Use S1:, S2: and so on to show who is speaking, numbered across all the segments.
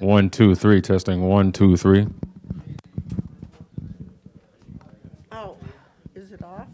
S1: 1, 2, 3. Testing 1, 2, 3.
S2: Oh, is it off?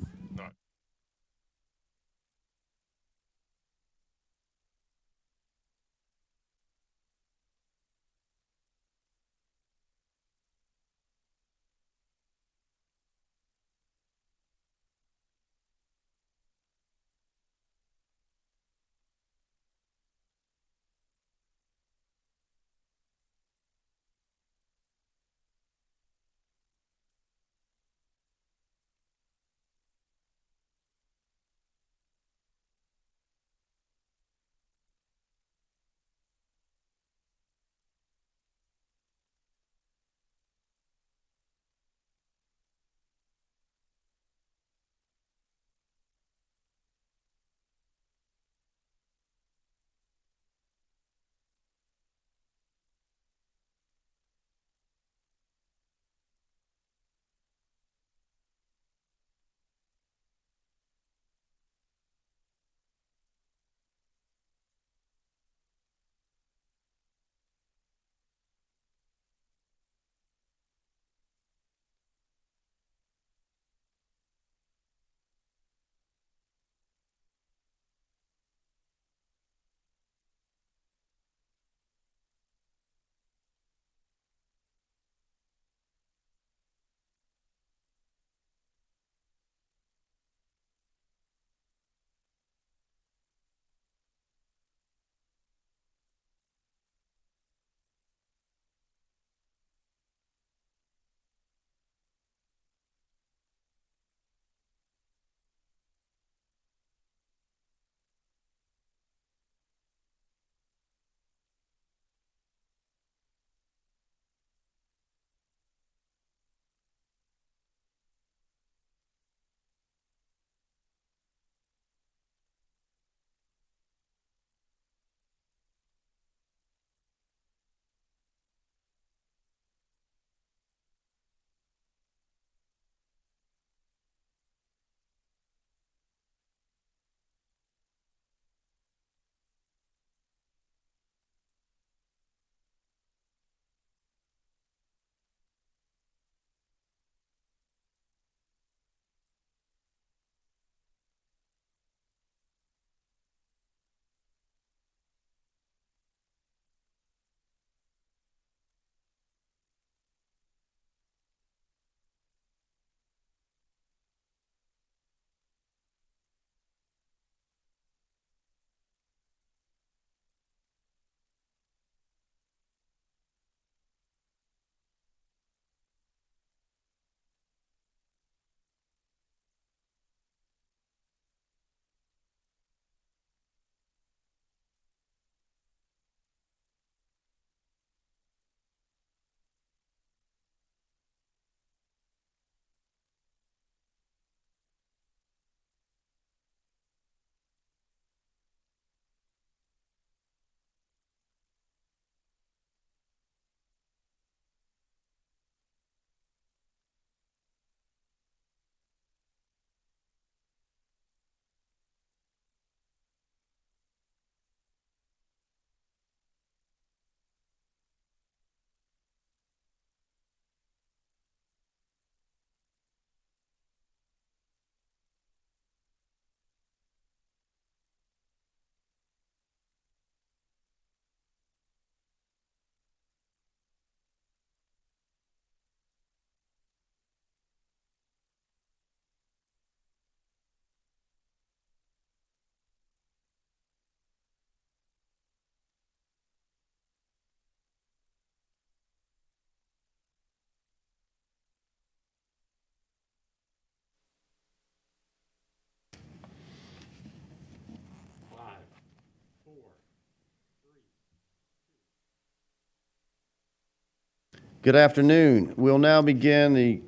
S3: Good afternoon. We'll now begin the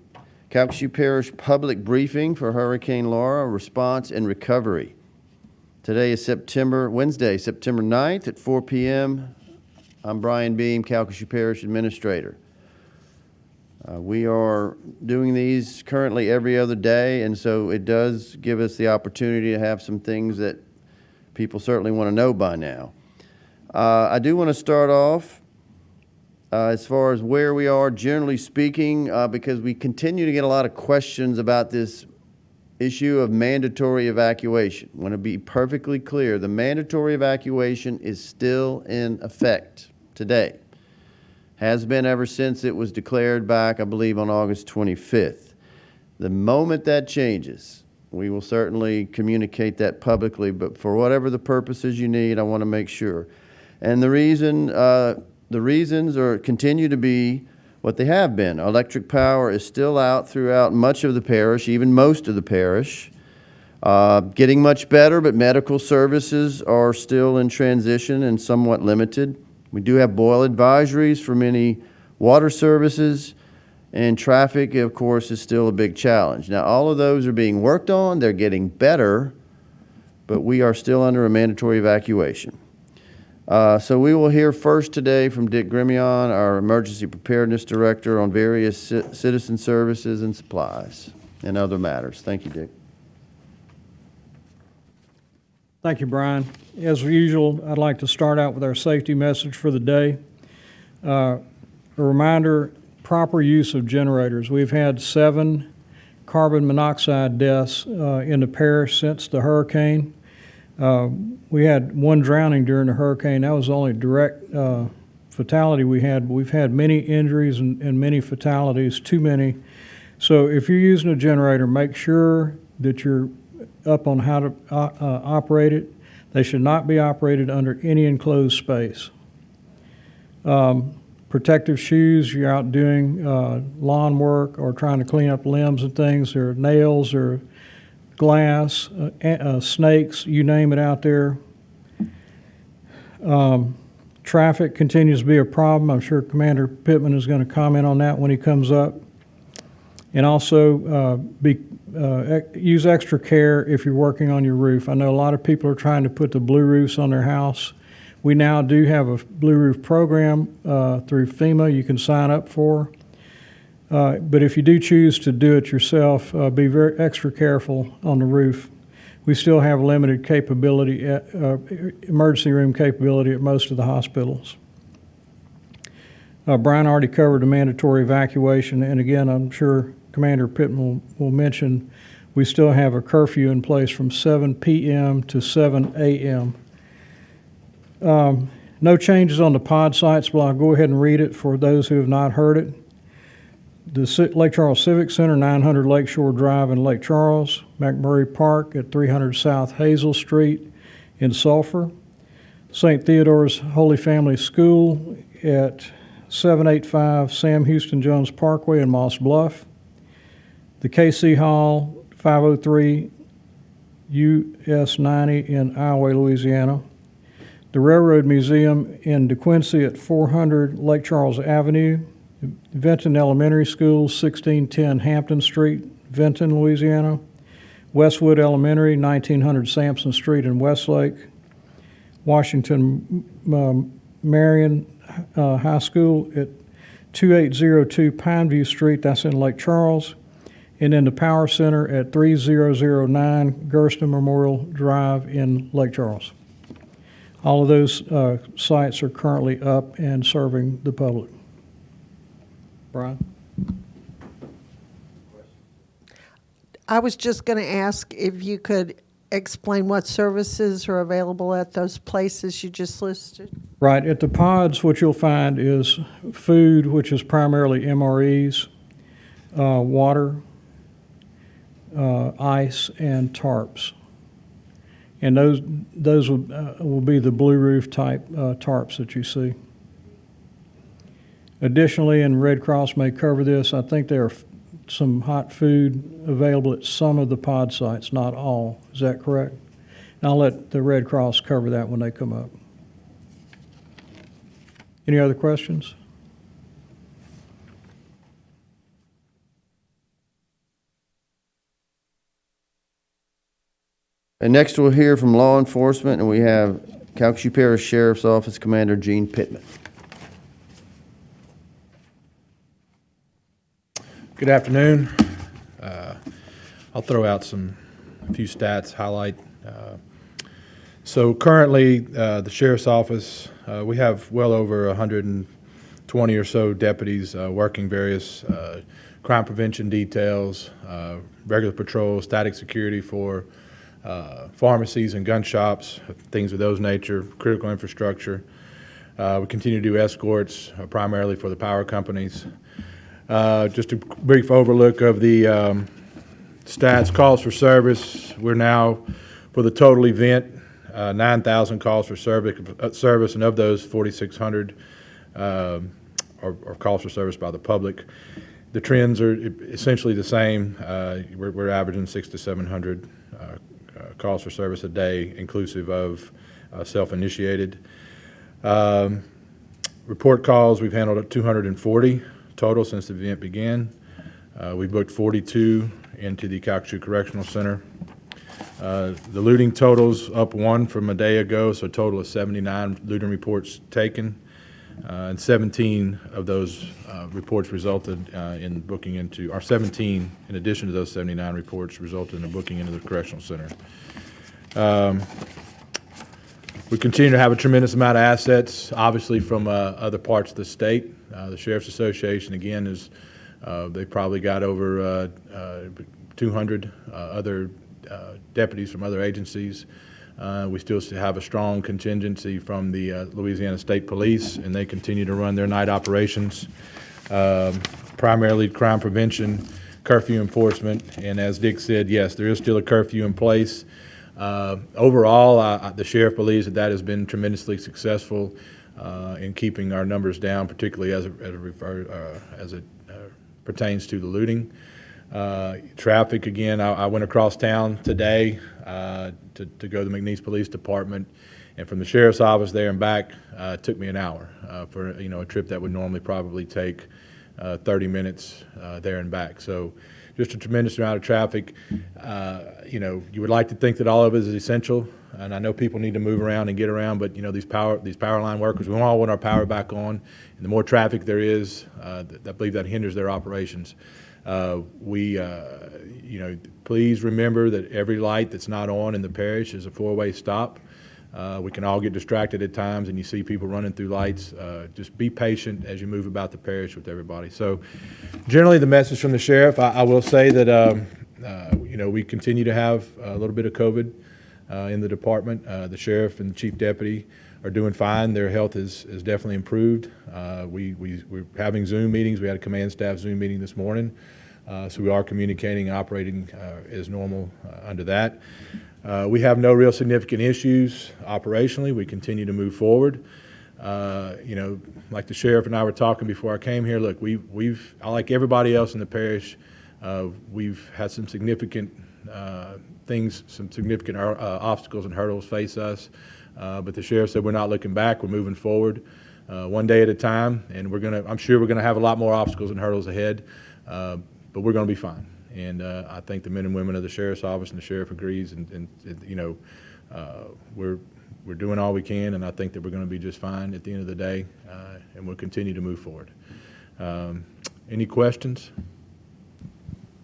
S3: Calculu Parish public briefing for Hurricane Laura response and recovery. Today is Wednesday, September 9th at 4 p.m. I'm Brian Beam, Calculu Parish Administrator. We are doing these currently every other day, and so it does give us the opportunity to have some things that people certainly want to know by now. I do want to start off as far as where we are, generally speaking, because we continue to get a lot of questions about this issue of mandatory evacuation. I want to be perfectly clear. The mandatory evacuation is still in effect today. Has been ever since it was declared back, I believe, on August 25th. The moment that changes, we will certainly communicate that publicly, but for whatever the purposes you need, I want to make sure. And the reasons continue to be what they have been. Electric power is still out throughout much of the parish, even most of the parish. Getting much better, but medical services are still in transition and somewhat limited. We do have boil advisories for many water services, and traffic, of course, is still a big challenge. Now, all of those are being worked on. They're getting better, but we are still under a mandatory evacuation. So we will hear first today from Dick Grimion, our Emergency Preparedness Director, on various citizen services and supplies and other matters. Thank you, Dick.
S4: Thank you, Brian. As usual, I'd like to start out with our safety message for the day. A reminder, proper use of generators. We've had 7 carbon monoxide deaths in the parish since the hurricane. We had 1 drowning during the hurricane. That was the only direct fatality we had. We've had many injuries and many fatalities, too many. So if you're using a generator, make sure that you're up on how to operate it. They should not be operated under any enclosed space. Protective shoes, you're out doing lawn work or trying to clean up limbs and things, or nails or glass, snakes, you name it out there. Traffic continues to be a problem. I'm sure Commander Pittman is going to comment on that when he comes up. And also use extra care if you're working on your roof. I know a lot of people are trying to put the blue roofs on their house. We now do have a blue roof program through Fema you can sign up for. But if you do choose to do it yourself, be very extra careful on the roof. We still have limited capability, emergency room capability at most of the hospitals. Brian already covered the mandatory evacuation, and again, I'm sure Commander Pittman will mention we still have a curfew in place from 7 p.m. to 7 a.m. No changes on the pod sites, but I'll go ahead and read it for those who have not heard it. The Lake Charles Civic Center, 900 Lakeshore Drive in Lake Charles. McMurray Park at 300 South Hazel Street in Sulphur. St. Theodore's Holy Family School at 785 Sam Houston Jones Parkway in Moss Bluff. The KC Hall, 503 US 90 in Iowa, Louisiana. The Railroad Museum in DeQuincy at 400 Lake Charles Avenue. Vinton Elementary School, 1610 Hampton Street, Vinton, Louisiana. Westwood Elementary, 1900 Sampson Street in Westlake. Washington Marion High School at 2802 Pineview Street, that's in Lake Charles. And then the Power Center at 3009 Gersten Memorial Drive in Lake Charles. All of those sites are currently up and serving the public. Brian?
S2: I was just going to ask if you could explain what services are available at those places you just listed.
S4: Right. At the pods, what you'll find is food, which is primarily MREs, water, ice, and tarps. And those will be the blue roof type tarps that you see. Additionally, and Red Cross may cover this, I think there are some hot food available at some of the pod sites, not all. Is that correct? And I'll let the Red Cross cover that when they come up. Any other questions?
S3: And next we'll hear from law enforcement, and we have Calculu Parish Sheriff's Office Commander Gene Pittman.
S5: Good afternoon. I'll throw out a few stats, highlight. So currently, the Sheriff's Office, we have well over 100 20 or so deputies working various crime prevention details, regular patrol, static security for pharmacies and gun shops, things of those nature, critical infrastructure. We continue to do escorts, primarily for the power companies. Just a brief overlook of the stats, calls for service. We're now, for the total event, 9,000 calls for service, and of those, 4,600 are calls for service by the public. The trends are essentially the same. We're averaging 600 to 700 calls for service a day, inclusive of self-initiated. Report calls, we've handled 240 total since the event began. We booked 42 into the Calculu Correctional Center. The looting totals up 1 from a day ago, so a total of 79 looting reports taken. And 17 of those reports resulted in booking into, or 17 in addition to those 79 reports resulted in a booking into the Correctional Center. We continue to have a tremendous amount of assets, obviously from other parts of the state. The Sheriff's Association, again, is they've probably got over 200 other deputies from other agencies. We still have a strong contingency from the Louisiana State Police, and they continue to run their night operations, primarily crime prevention, curfew enforcement, and as Dick said, yes, there is still a curfew in place. Overall, the sheriff believes that has been tremendously successful in keeping our numbers down, particularly as it pertains to the looting. Traffic, again, I went across town today to go to the McNeese Police Department, and from the sheriff's office there and back, it took me an hour for a trip that would normally probably take 30 minutes there and back. So just a tremendous amount of traffic. You would like to think that all of it is essential, and I know people need to move around and get around, but these power line workers, we all want our power back on, and the more traffic there is, I believe that hinders their operations. Please remember that every light that's not on in the parish is a four-way stop. We can all get distracted at times, and you see people running through lights. Just be patient as you move about the parish with everybody. So generally the message from the sheriff, I will say that we continue to have a little bit of COVID in the department. The sheriff and the chief deputy are doing fine. Their health is definitely improved. We're having Zoom meetings. We had a command staff Zoom meeting this morning. So we are communicating and operating as normal under that. We have no real significant issues operationally. We continue to move forward. Like the sheriff and I were talking before I came here, look, like everybody else in the parish, we've had some significant obstacles and hurdles face us. But the sheriff said we're not looking back, we're moving forward one day at a time, and I'm sure we're gonna have a lot more obstacles and hurdles ahead, but we're gonna be fine. And I think the men and women of the sheriff's office and the sheriff agrees, and we're doing all we can, and I think that we're gonna be just fine at the end of the day, and we'll continue to move forward. Any questions?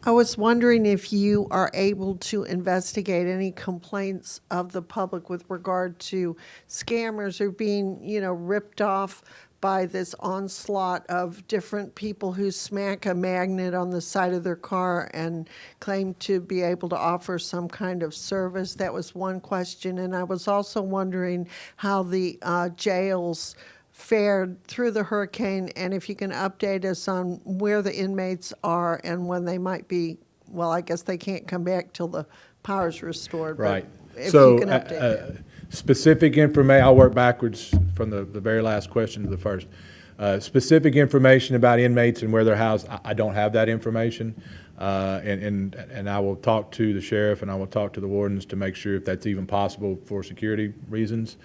S2: I was wondering if you are able to investigate any complaints of the public with regard to scammers or being, ripped off by this onslaught of different people who smack a magnet on the side of their car and claim to be able to offer some kind of service. That was one question. And I was also wondering how the jails fared through the hurricane, and if you can update us on where the inmates are and when they might be, well, I guess they can't come back till the power's restored.
S5: Right.
S2: If
S5: So
S2: you can update that.
S5: specific information, I'll work backwards from the very last question to the first. Specific information about inmates and where they're housed, I don't have that information. And I will talk to the sheriff and I will talk to the wardens to make sure if that's even possible for security reasons.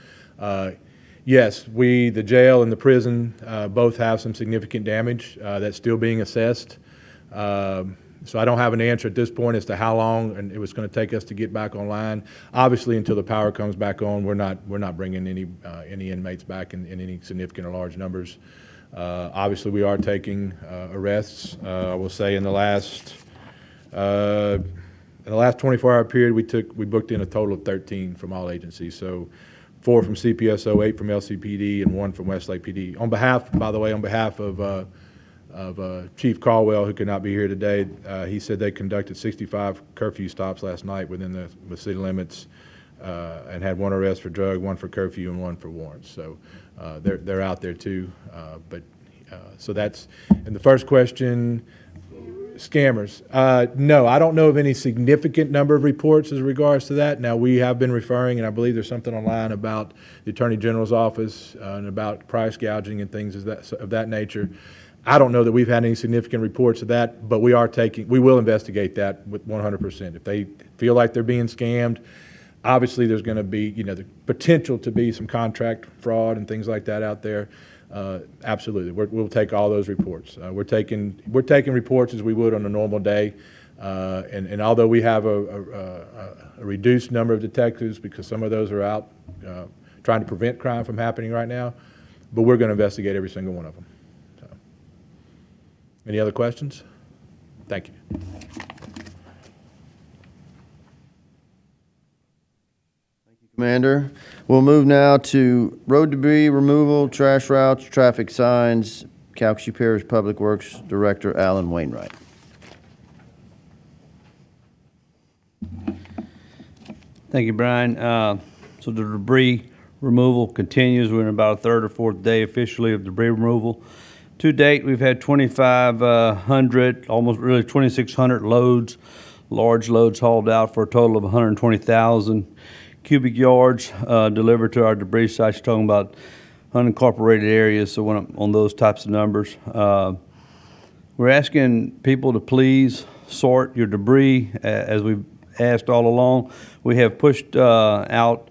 S5: Yes, the jail and the prison both have some significant damage that's still being assessed. So I don't have an answer at this point as to how long and it was going to take us to get back online. Obviously, until the power comes back on, we're not bringing any inmates back in any significant or large numbers. Obviously, we are taking arrests. I will say in the last 24-hour period, we booked in a total of 13 from all agencies. So 4 from CPSO, 8 from LCPD, and 1 from Westlake PD. On behalf, by the way, on behalf of Chief Caldwell, who could not be here today, he said they conducted 65 curfew stops last night within the city limits and had 1 arrest for drug, 1 for curfew, and 1 for warrants. So they're out there too. So that's, and the first question, scammers. No, I don't know of any significant number of reports as regards to that. Now, we have been referring, and I believe there's something online about the Attorney General's office and about price gouging and things of that nature. I don't know that we've had any significant reports of that, but we will investigate that with 100%. If they feel like they're being scammed, obviously there's going to be, the potential to be some contract fraud and things like that out there. Absolutely, we'll take all those reports. We're taking reports as we would on a normal day, and although we have a reduced number of detectives because some of those are out trying to prevent crime from happening right now, but we're going to investigate every single one of them. So, any other questions? Thank you.
S3: Commander. We'll move now to road debris removal, trash routes, traffic signs. Calcasieu Parish Public Works Director Alan Wainwright.
S6: Thank you, Brian. So the debris removal continues. We're in about a third or fourth day officially of debris removal. To date, we've had 2,500, almost really 2,600 loads, large loads hauled out for a total of 120,000 cubic yards delivered to our debris sites. You're talking about unincorporated areas, so on those types of numbers. We're asking people to please sort your debris as we've asked all along. We have pushed out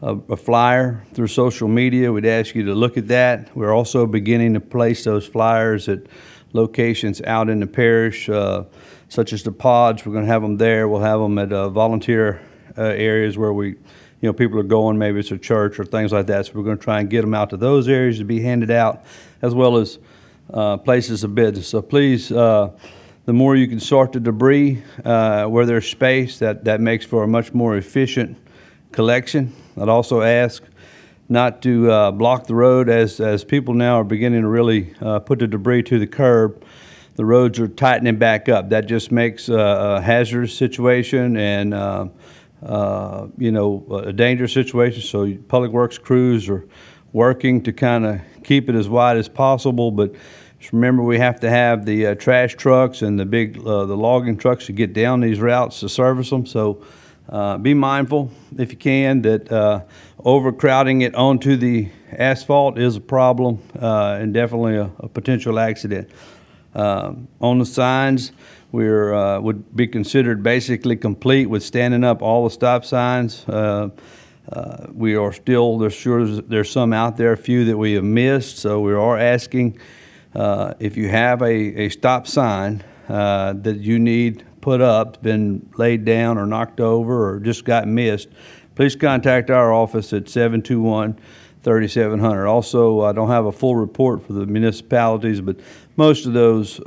S6: a flyer through social media. We'd ask you to look at that. We're also beginning to place those flyers at locations out in the parish, such as the pods. We're going to have them there. We'll have them at volunteer areas where people are going, maybe it's a church or things like that. So we're going to try and get them out to those areas to be handed out, as well as places of business. So please, the more you can sort the debris where there's space, that makes for a much more efficient collection. I'd also ask not to block the road as people now are beginning to really put the debris to the curb. The roads are tightening back up. That just makes a hazardous situation and a dangerous situation. So public works crews are working to kind of keep it as wide as possible, but just remember we have to have the trash trucks and the big the logging trucks to get down these routes to service them. So be mindful, if you can, that overcrowding it onto the asphalt is a problem and definitely a potential accident. On the signs, we're would be considered basically complete with standing up all the stop signs. We are still, there's some out there, a few that we have missed, so we are asking if you have a stop sign that you need put up, been laid down or knocked over or just got missed, please contact our office at 721-3700. Also, I don't have a full report for the municipalities, but most of those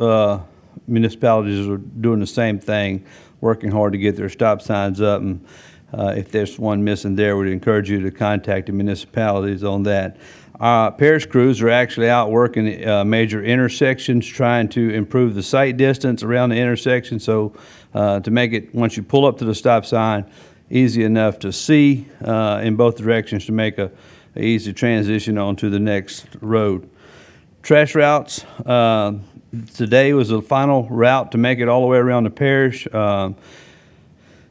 S6: municipalities are doing the same thing, working hard to get their stop signs up. And if there's one missing there, we'd encourage you to contact the municipalities on that. Parish crews are actually out working major intersections, trying to improve the sight distance around the intersection. So to make it, once you pull up to the stop sign, easy enough to see in both directions to make a easy transition onto the next road. Trash routes. Today was the final route to make it all the way around the parish.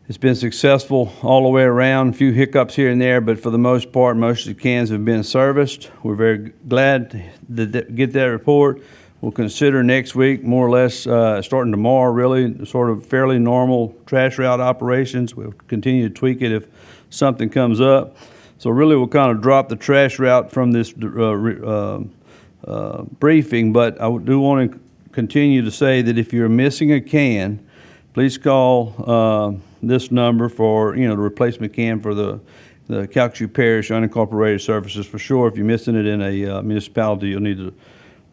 S6: It's been successful all the way around, a few hiccups here and there, but for the most part, most of the cans have been serviced. We're very glad to get that report. We'll consider next week, more or less, starting tomorrow, really, sort of fairly normal trash route operations. We'll continue to tweak it if something comes up. So really, we'll kind of drop the trash route from this briefing, but I do want to continue to say that if you're missing a can, please call this number for, the replacement can for the Calcasieu Parish unincorporated services. For sure, if you're missing it in a municipality, you'll need to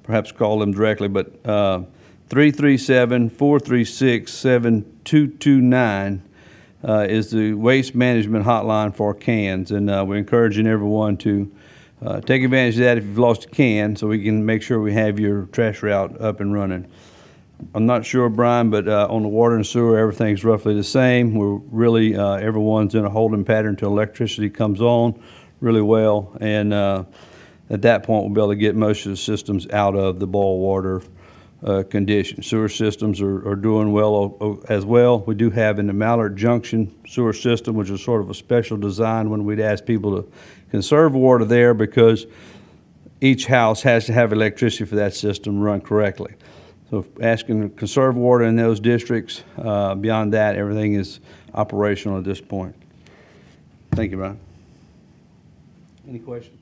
S6: perhaps call them directly. But 337-436-7229 is the waste management hotline for cans. And we're encouraging everyone to take advantage of that if you've lost a can, so we can make sure we have your trash route up and running. I'm not sure, Brian, but on the water and sewer, everything's roughly the same. We're really, everyone's in a holding pattern until electricity comes on really well. And at that point, we'll be able to get most of the systems out of the boil water condition. Sewer systems are doing well as well. We do have in the Mallard Junction sewer system, which is sort of a special design when we'd ask people to conserve water there, because each house has to have electricity for that system to run correctly. So asking to conserve water in those districts, beyond that, everything is operational at this point. Thank you, Brian. Any questions?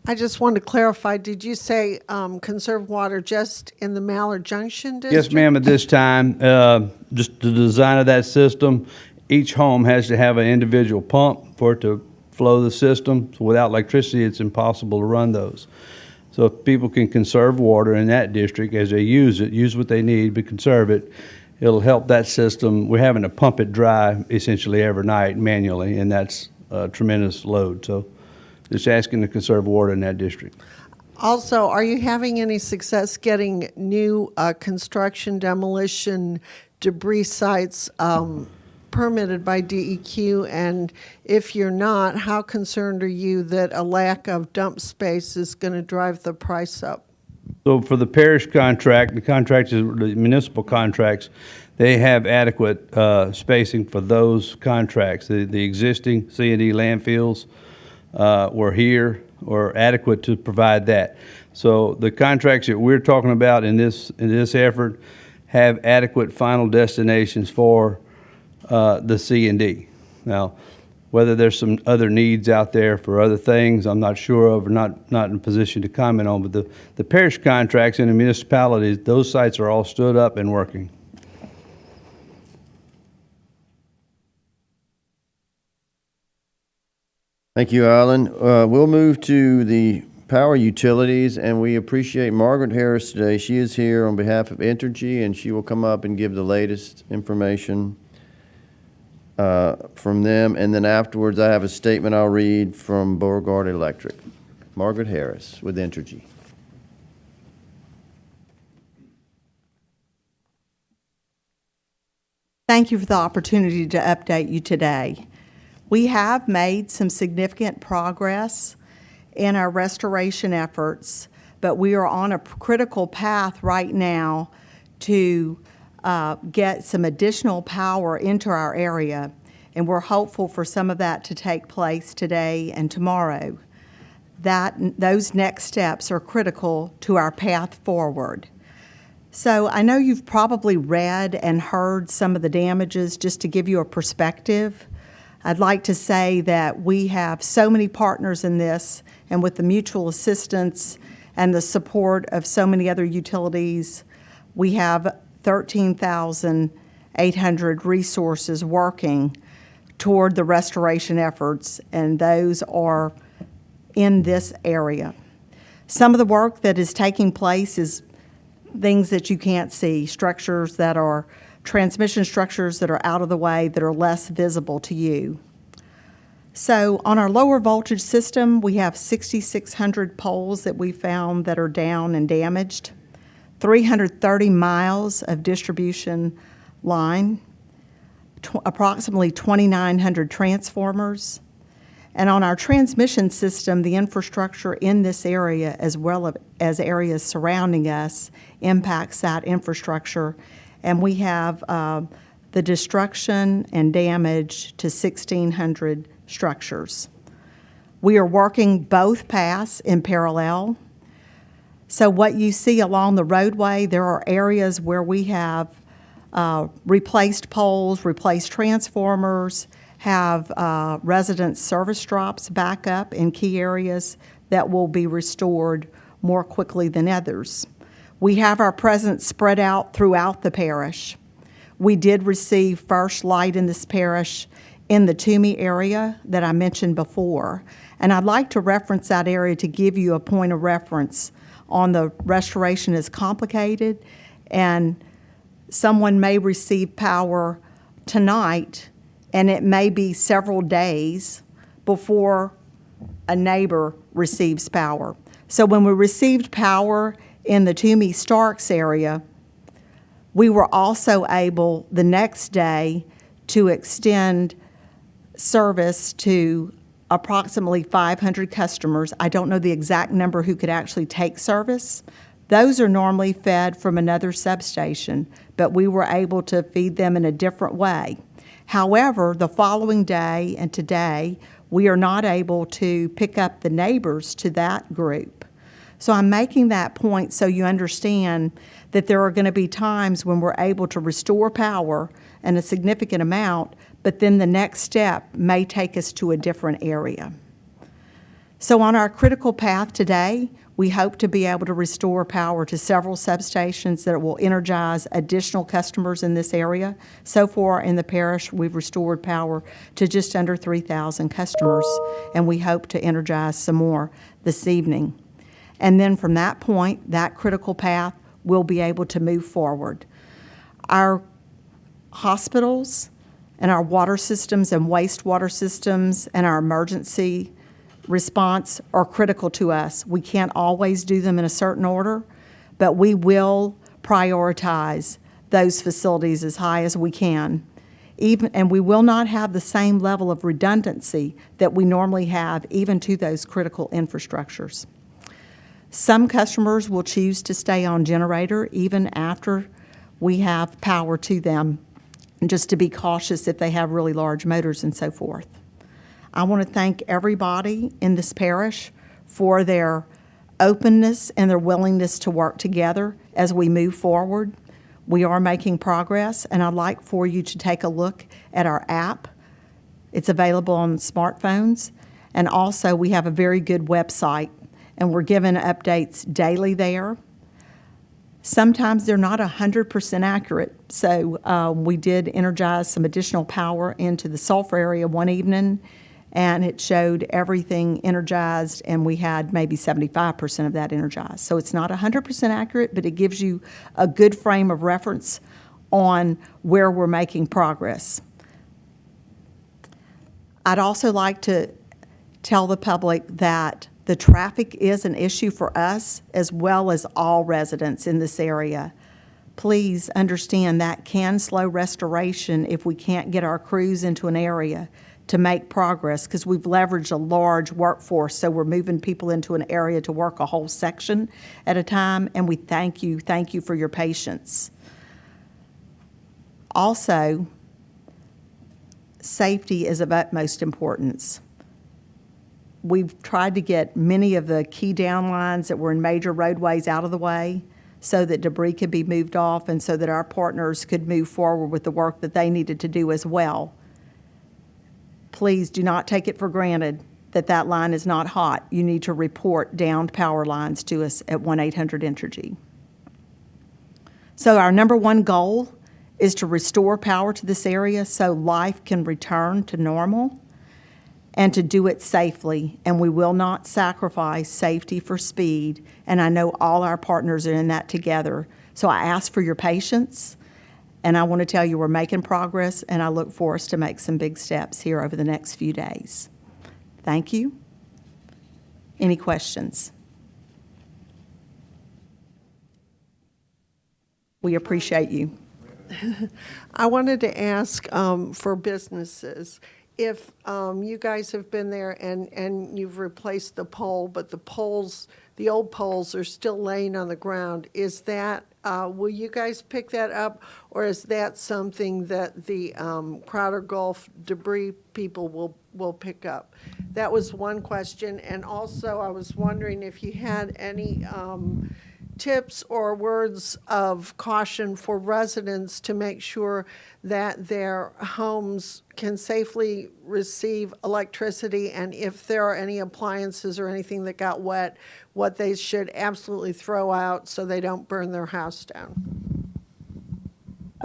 S2: I just wanted to clarify, did you say conserve water just in the Mallard Junction district?
S6: Yes, ma'am, at this time, just the design of that system, each home has to have an individual pump for it to flow the system. So without electricity, it's impossible to run those. So if people can conserve water in that district as they use it, use what they need, but conserve it, it'll help that system. We're having to pump it dry essentially every night manually, and that's a tremendous load. So just asking to conserve water in that district.
S2: Also, are you having any success getting new construction, demolition, debris sites permitted by DEQ? And if you're not, how concerned are you that a lack of dump space is going to drive the price up?
S6: So for the parish contract, the contracts, the municipal contracts, they have adequate spacing for those contracts. The existing C&D landfills were here or adequate to provide that. So the contracts that we're talking about in this effort have adequate final destinations for the C&D. Now, whether there's some other needs out there for other things, I'm not sure of, or not in a position to comment on. But the parish contracts in the municipalities, those sites are all stood up and working.
S3: Thank you, Alan. We'll move to the power utilities, and we appreciate Margaret Harris today. She is here on behalf of Entergy, and she will come up and give the latest information from them. And then afterwards, I have a statement I'll read from Beauregard Electric. Margaret Harris with Entergy.
S7: Thank you for the opportunity to update you today. We have made some significant progress in our restoration efforts, but we are on a critical path right now to get some additional power into our area, and we're hopeful for some of that to take place today and tomorrow. Those next steps are critical to our path forward. So I know you've probably read and heard some of the damages. Just to give you a perspective, I'd like to say that we have so many partners in this, and with the mutual assistance and the support of so many other utilities, we have 13,800 resources working toward the restoration efforts, and those are in this area. Some of the work that is taking place is things that you can't see, structures that are transmission structures that are out of the way, that are less visible to you. So on our lower voltage system, we have 6,600 poles that we found that are down and damaged, 330 miles of distribution line, approximately 2,900 transformers. And on our transmission system, the infrastructure in this area, as well as areas surrounding us, impacts that infrastructure. And we have the destruction and damage to 1,600 structures. We are working both paths in parallel. So what you see along the roadway, there are areas where we have replaced poles, replaced transformers, have resident service drops back up in key areas that will be restored more quickly than others. We have our presence spread out throughout the parish. We did receive first light in this parish in the Toomey area that I mentioned before. And I'd like to reference that area to give you a point of reference on the restoration is complicated, and someone may receive power tonight and it may be several days before a neighbor receives power. So when we received power in the Toomey Starks area, we were also able the next day to extend service to approximately 500 customers. I don't know the exact number who could actually take service. Those are normally fed from another substation, but we were able to feed them in a different way. However, the following day and today, we are not able to pick up the neighbors to that group. So I'm making that point so you understand that there are going to be times when we're able to restore power and a significant amount, but then the next step may take us to a different area. So on our critical path today, we hope to be able to restore power to several substations that will energize additional customers in this area. So far in the parish, we've restored power to just under 3,000 customers, and we hope to energize some more this evening. And then from that point, that critical path will be able to move forward. Our hospitals and our water systems and wastewater systems and our emergency response are critical to us. We can't always do them in a certain order, but we will prioritize those facilities as high as we can. And we will not have the same level of redundancy that we normally have even to those critical infrastructures. Some customers will choose to stay on generator even after we have power to them, just to be cautious if they have really large motors and so forth. I want to thank everybody in this parish for their openness and their willingness to work together as we move forward. We are making progress, and I'd like for you to take a look at our app. It's available on smartphones, and also we have a very good website, and we're given updates daily there. Sometimes they're not 100% accurate, so we did energize some additional power into the Sulphur area one evening, and it showed everything energized, and we had maybe 75% of that energized. So it's not 100% accurate, but it gives you a good frame of reference on where we're making progress. I'd also like to tell the public that the traffic is an issue for us as well as all residents in this area. Please understand that can slow restoration if we can't get our crews into an area to make progress, because we've leveraged a large workforce, so we're moving people into an area to work a whole section at a time, and we thank you for your patience. Also, safety is of utmost importance. We've tried to get many of the key downlines that were in major roadways out of the way so that debris could be moved off and so that our partners could move forward with the work that they needed to do as well. Please do not take it for granted that that line is not hot. You need to report downed power lines to us at 1-800-ENERGY. So our number one goal is to restore power to this area so life can return to normal, and to do it safely. And we will not sacrifice safety for speed. And I know all our partners are in that together. So I ask for your patience. And I want to tell you we're making progress, and I look for us to make some big steps here over the next few days. Thank you. Any questions? We appreciate you.
S2: I wanted to ask for businesses, if you guys have been there and you've replaced the pole, but the old poles are still laying on the ground, is that, will you guys pick that up, or is that something that the Crowder Gulf debris people will pick up? That was one question, and also I was wondering if you had any tips or words of caution for residents to make sure that their homes can safely receive electricity, and if there are any appliances or anything that got wet, what they should absolutely throw out so they don't burn their house down.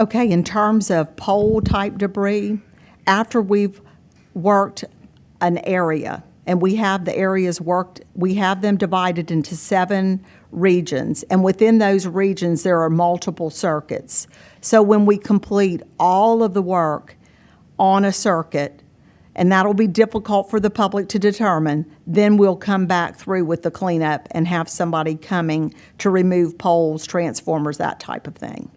S7: Okay, in terms of pole-type debris, after we've worked an area, and we have the areas worked, we have them divided into 7 regions, and within those regions there are multiple circuits. So when we complete all of the work on a circuit, and that'll be difficult for the public to determine, then we'll come back through with the cleanup and have somebody coming to remove poles, transformers, that type of thing.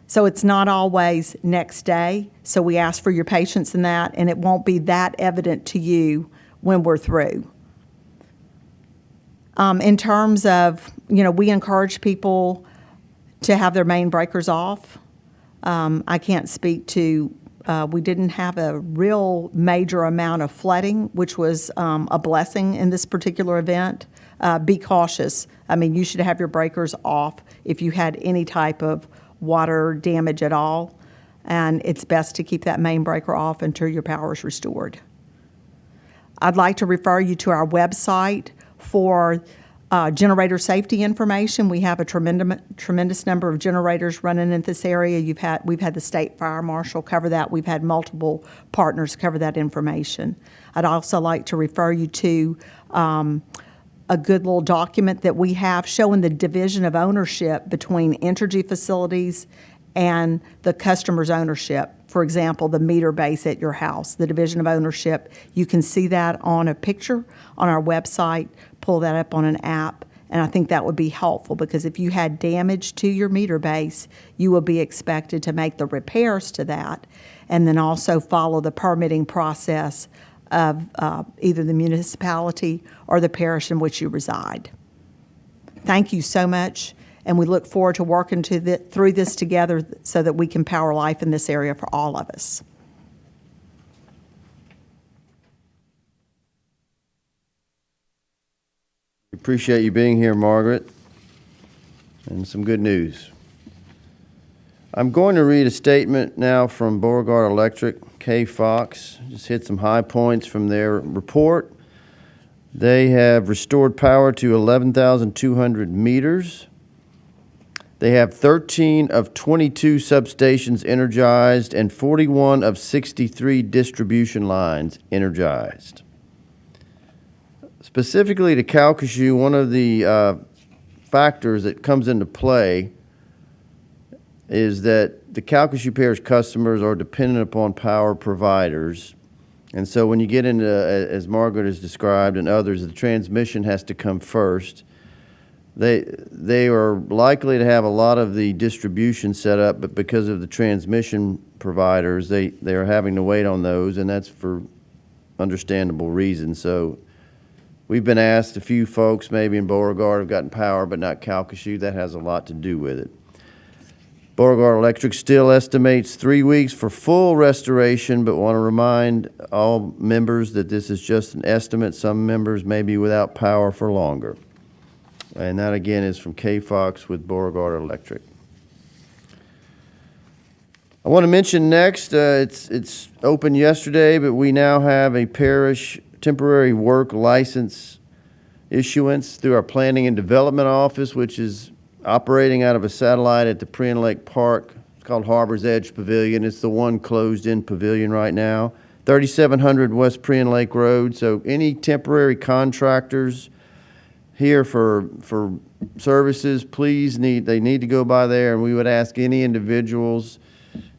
S7: So it's not always next day, so we ask for your patience in that, and it won't be that evident to you when we're through. In terms of, we encourage people to have their main breakers off. I can't speak to, we didn't have a real major amount of flooding, which was a blessing in this particular event. Be cautious. I mean, you should have your breakers off if you had any type of water damage at all, and it's best to keep that main breaker off until your power is restored. I'd like to refer you to our website for generator safety information. We have a tremendous number of generators running in this area. We've had the state fire marshal cover that. We've had multiple partners cover that information. I'd also like to refer you to a good little document that we have showing the division of ownership between Entergy facilities and the customer's ownership. For example, the meter base at your house, the division of ownership. You can see that on a picture on our website, pull that up on an app, and I think that would be helpful because if you had damage to your meter base, you will be expected to make the repairs to that and then also follow the permitting process of either the municipality or the parish in which you reside. Thank you so much, and we look forward to working through this together so that we can power life in this area for all of us.
S3: Appreciate you being here, Margaret, and some good news. I'm going to read a statement now from Beauregard Electric. Kay Fox just hit some high points from their report. They have restored power to 11,200 meters. They have 13 of 22 substations energized and 41 of 63 distribution lines energized. Specifically to Calculu, one of the factors that comes into play is that the Calculu Parish customers are dependent upon power providers. And so when you get into, as Margaret has described and others, the transmission has to come first. They are likely to have a lot of the distribution set up, but because of the transmission providers, they are having to wait on those, and that's for understandable reasons. So we've been asked, a few folks maybe in Beauregard have gotten power, but not Calculu. That has a lot to do with it. Beauregard Electric still estimates 3 weeks for full restoration, but want to remind all members that this is just an estimate. Some members may be without power for longer. And that, again, is from Kay Fox with Beauregard Electric. I want to mention next, it's open yesterday, but we now have a parish temporary work license issuance through our Planning and Development Office, which is operating out of a satellite at the Prion Lake Park. It's called Harbor's Edge Pavilion. It's the one closed-in pavilion right now. 3700 West Prion Lake Road. So any temporary contractors here for services, please they need to go by there, and we would ask any individuals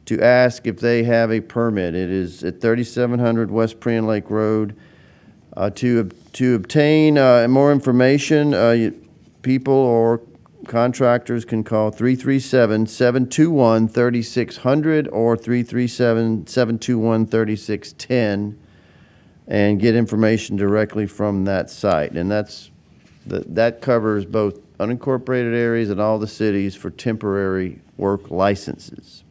S3: to ask if they have a permit. It is at 3700 West Prion Lake Road. To obtain more information, people or contractors can call 337-721-3600 or 337-721-3610 and get information directly from that site. And that covers both unincorporated areas and all the cities for temporary work licenses.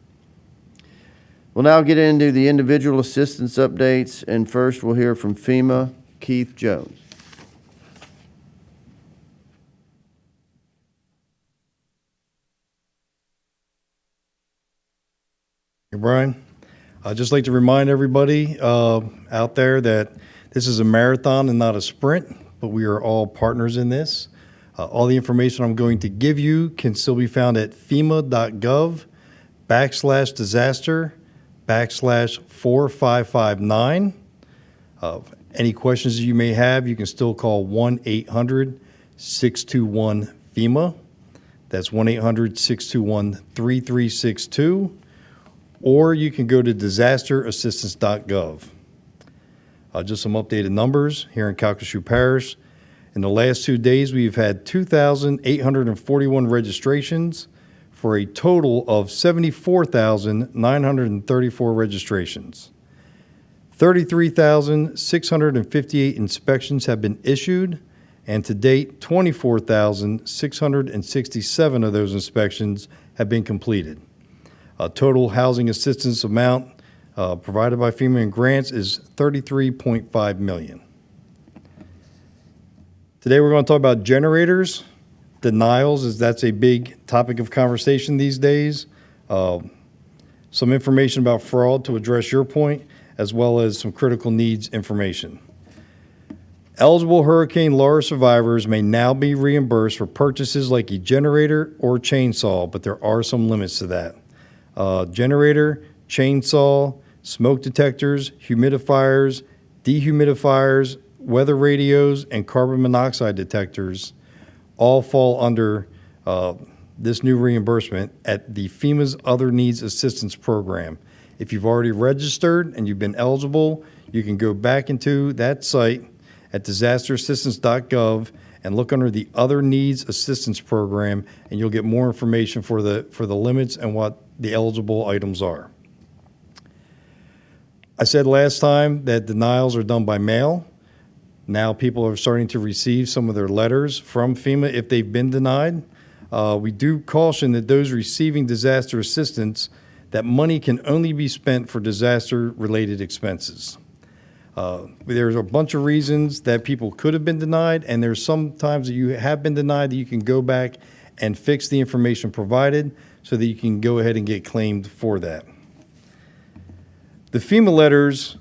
S3: We'll now get into the individual assistance updates, and first we'll hear from FEMA, Keith Jones.
S8: Hey, Brian. I'd just like to remind everybody out there that this is a marathon and not a sprint, but we are all partners in this. All the information I'm going to give you can still be found at FEMA.gov/disaster/4559. Any questions you may have, you can still call 1-800-621-FEMA. That's 1-800-621-3362. or you can go to disasterassistance.gov. Just some updated numbers here in Calculu Parish. In the last 2 days, we've had 2,841 registrations for a total of 74,934 registrations. 33,658 inspections have been issued, and to date, 24,667 of those inspections have been completed. Total housing assistance amount provided by FEMA and grants is $33.5 million. Today we're going to talk about generators, denials, as that's a big topic of conversation these days. Some information about fraud to address your point, as well as some critical needs information. Eligible Hurricane Laura survivors may now be reimbursed for purchases like a generator or chainsaw, but there are some limits to that. Generator, chainsaw, smoke detectors, humidifiers, dehumidifiers, weather radios, and carbon monoxide detectors all fall under this new reimbursement at the FEMA's Other Needs Assistance Program. If you've already registered and you've been eligible, you can go back into that site at disasterassistance.gov and look under the Other Needs Assistance Program, and you'll get more information for the limits and what the eligible items are. I said last time that denials are done by mail. Now people are starting to receive some of their letters from FEMA if they've been denied. We do caution that those receiving disaster assistance, that money can only be spent for disaster-related expenses. There's a bunch of reasons that people could have been denied, and there's some times that you have been denied that you can go back and fix the information provided so that you can go ahead and get claimed for that. The FEMA letters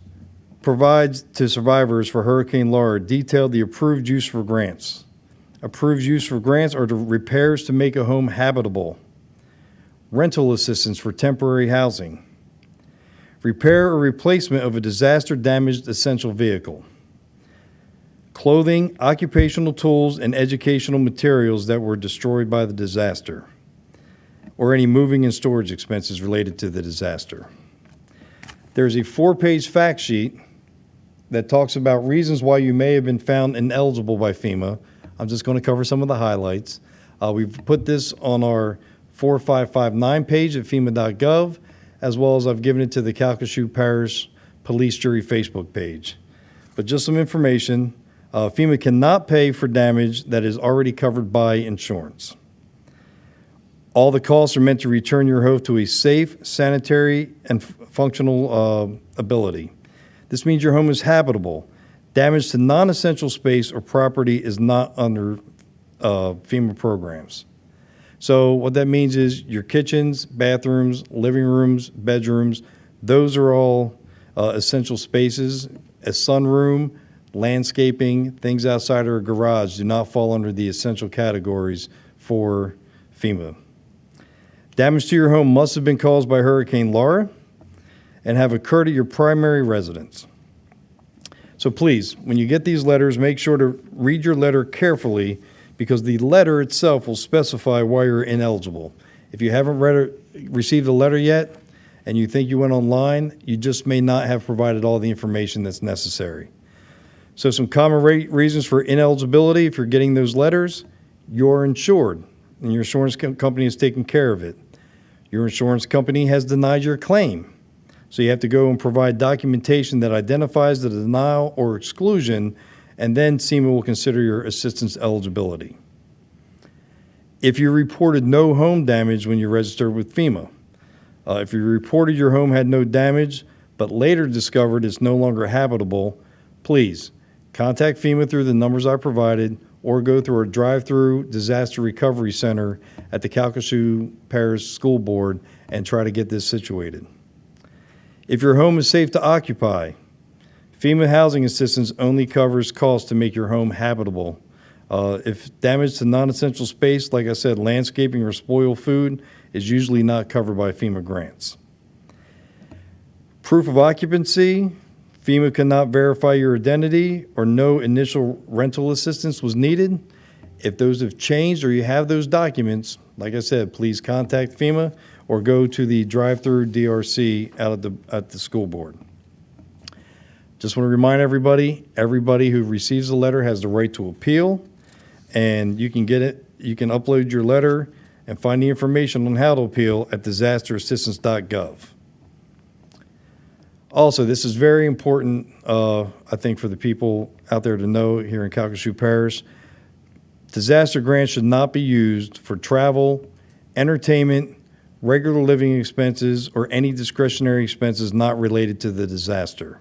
S8: provides to survivors for Hurricane Laura detailed the approved use for grants. Approved use for grants are the repairs to make a home habitable, rental assistance for temporary housing, repair or replacement of a disaster-damaged essential vehicle, clothing, occupational tools, and educational materials that were destroyed by the disaster, or any moving and storage expenses related to the disaster. There's a 4-page fact sheet that talks about reasons why you may have been found ineligible by FEMA. I'm just going to cover some of the highlights. We've put this on our 4559 page at FEMA.gov, as well as I've given it to the Calculu Parish Police Jury Facebook page. But just some information, FEMA cannot pay for damage that is already covered by insurance. All the costs are meant to return your home to a safe, sanitary, and functional ability. This means your home is habitable. Damage to non-essential space or property is not under FEMA programs. So what that means is your kitchens, bathrooms, living rooms, bedrooms, those are all essential spaces. A sunroom, landscaping, things outside of a garage do not fall under the essential categories for FEMA. Damage to your home must have been caused by Hurricane Laura and have occurred at your primary residence. So please, when you get these letters, make sure to read your letter carefully, because the letter itself will specify why you're ineligible. If you haven't received a letter yet and you think you went online, you just may not have provided all the information that's necessary. So some common reasons for ineligibility: if you're getting those letters, you're insured and your insurance company is taking care of it. Your insurance company has denied your claim. So you have to go and provide documentation that identifies the denial or exclusion, and then FEMA will consider your assistance eligibility. If you reported no home damage when you registered with FEMA, if you reported your home had no damage, but later discovered it's no longer habitable, please contact FEMA through the numbers I provided, or go through our drive-through disaster recovery center at the Calculu Parish School Board and try to get this situated. If your home is safe to occupy, FEMA housing assistance only covers costs to make your home habitable. If damage to non-essential space, like I said, landscaping or spoiled food, is usually not covered by FEMA grants. Proof of occupancy: FEMA cannot verify your identity, or no initial rental assistance was needed. If those have changed or you have those documents, like I said, please contact FEMA, or go to the drive-through DRC out at the school board. Just want to remind everybody who receives a letter has the right to appeal, and you can upload your letter and find the information on how to appeal at disasterassistance.gov. Also, this is very important, I think, for the people out there to know here in Calculu Parish. Disaster grants should not be used for travel, entertainment, regular living expenses, or any discretionary expenses not related to the disaster.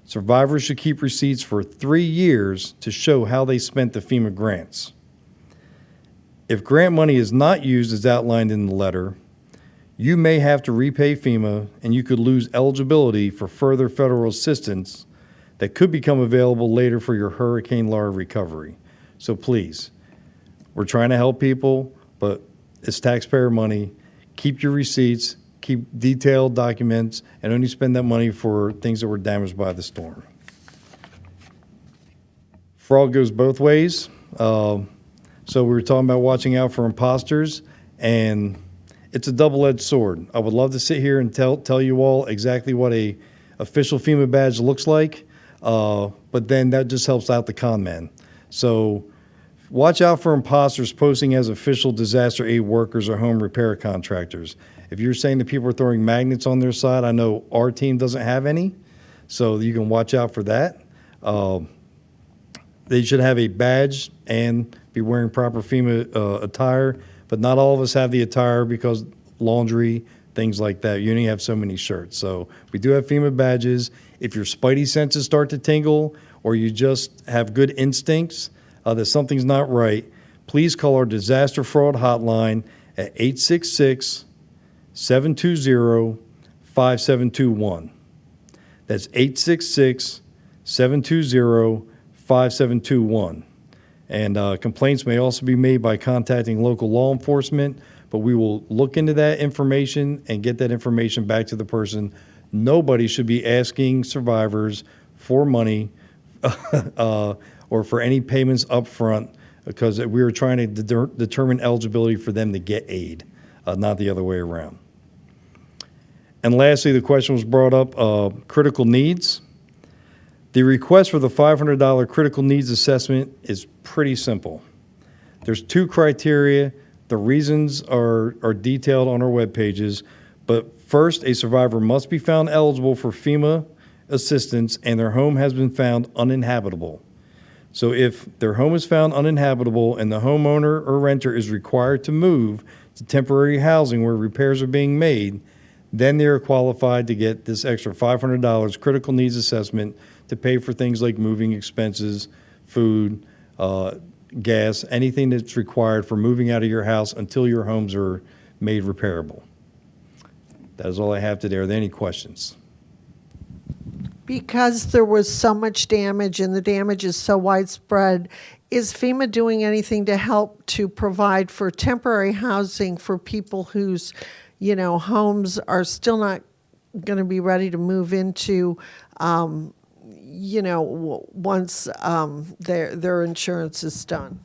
S8: Survivors should keep receipts for 3 years to show how they spent the FEMA grants. If grant money is not used as outlined in the letter, you may have to repay FEMA and you could lose eligibility for further federal assistance that could become available later for your Hurricane Laura recovery. So please, we're trying to help people, but it's taxpayer money. Keep your receipts, keep detailed documents, and only spend that money for things that were damaged by the storm. Fraud goes both ways. So we were talking about watching out for imposters, and it's a double-edged sword. I would love to sit here and tell you all exactly what a official FEMA badge looks like, but then that just helps out the con man. So watch out for imposters posing as official disaster aid workers or home repair contractors. If you're saying that people are throwing magnets on their side, I know our team doesn't have any, so you can watch out for that. They should have a badge and be wearing proper FEMA attire, but not all of us have the attire because laundry, things like that. You only have so many shirts. So we do have FEMA badges. If your spidey senses start to tingle or you just have good instincts that something's not right, please call our disaster fraud hotline at 866-720-5721. That's 866-720-5721. And complaints may also be made by contacting local law enforcement, but we will look into that information and get that information back to the person. Nobody should be asking survivors for money or for any payments up front, because we are trying to determine eligibility for them to get aid, not the other way around. And lastly, the question was brought up, critical needs. The request for the $500 critical needs assessment is pretty simple. There's 2 criteria. The reasons are detailed on our web pages. But first, a survivor must be found eligible for FEMA assistance and their home has been found uninhabitable. So if their home is found uninhabitable and the homeowner or renter is required to move to temporary housing where repairs are being made, then they are qualified to get this extra $500 critical needs assessment to pay for things like moving expenses, food, gas, anything that's required for moving out of your house until your homes are made repairable. That is all I have today. Are there any questions?
S2: Because there was so much damage and the damage is so widespread, is FEMA doing anything to help to provide for temporary housing for people whose, homes are still not going to be ready to move into, once their insurance is done?